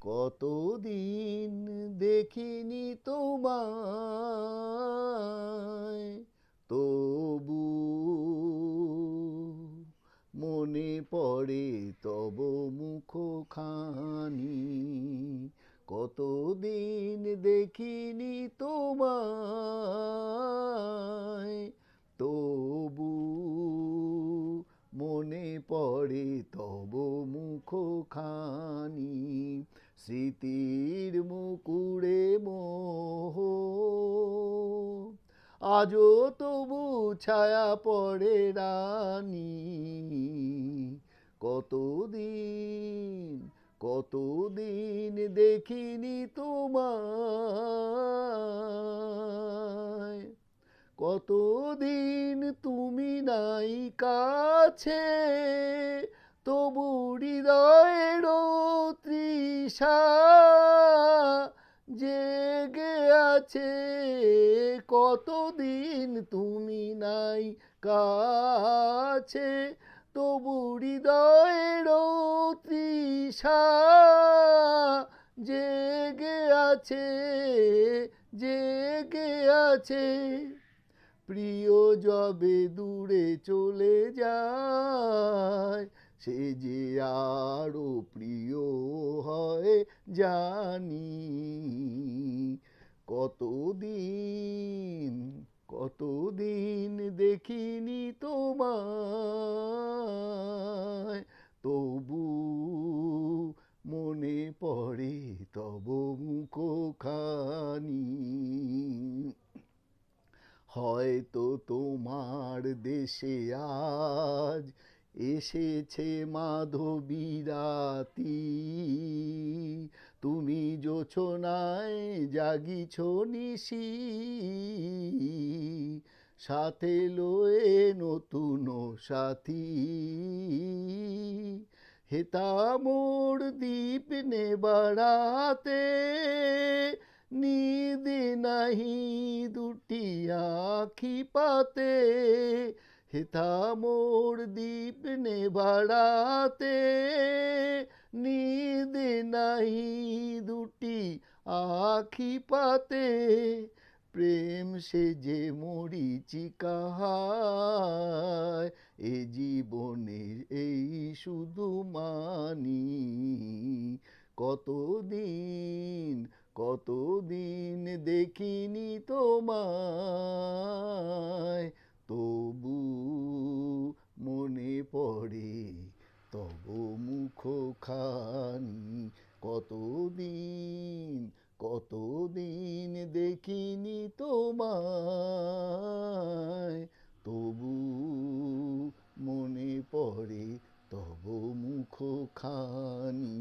কতদিন দেখিনি তোমায়, তবু মনে পড়ে তব মুখখানি। কতদিন দেখিনি তোমায়, তবু মনে পড়ে তব মুখখানি। স্মৃতির মুকুরে মোহ আজও তবু ছায়া পড়ে রানী। কতদিন কতদিন দেখিনি তোমায়, কতদিন তুমি নাই কাছে, তবু হৃদয়ের তৃষা জেগে আছে। কতদিন তুমি নাই কাছে, তবু হৃদয়ের তৃষা জেগে আছে, জেগে আছে। প্রিয় যবে দূরে চলে যায়, সে যে আরো প্রিয় হয় জানি। কতদিন কতদিন দেখিনি তোমায়, তবু মনে পড়ে তব মুখখানি। হয়তো তোমার দেশে আজ এসেছে মাধবী রাতি, তুমি জোছনায় জাগিছ নিশি, সাথে লয়ে নতুন সাথী। হেতা মোর দ্বীপ নেবাড়াতে, নিদ নাহি দুটি আখি পাতে। হেথা মোর দ্বীপ নেবাড়াতে, নিদ নাহি দুটি আখি পাতে। প্রেম সে যে মরিচিকা হায়, এ জীবনের এই শুধু মানি। কতদিন কতদিন দেখিনি তোমায়, তবু মনে পড়ে তব মুখখানি। কতদিন কতদিন দেখিনি তোমায়, তবু মনে পড়ে তব মুখখানি।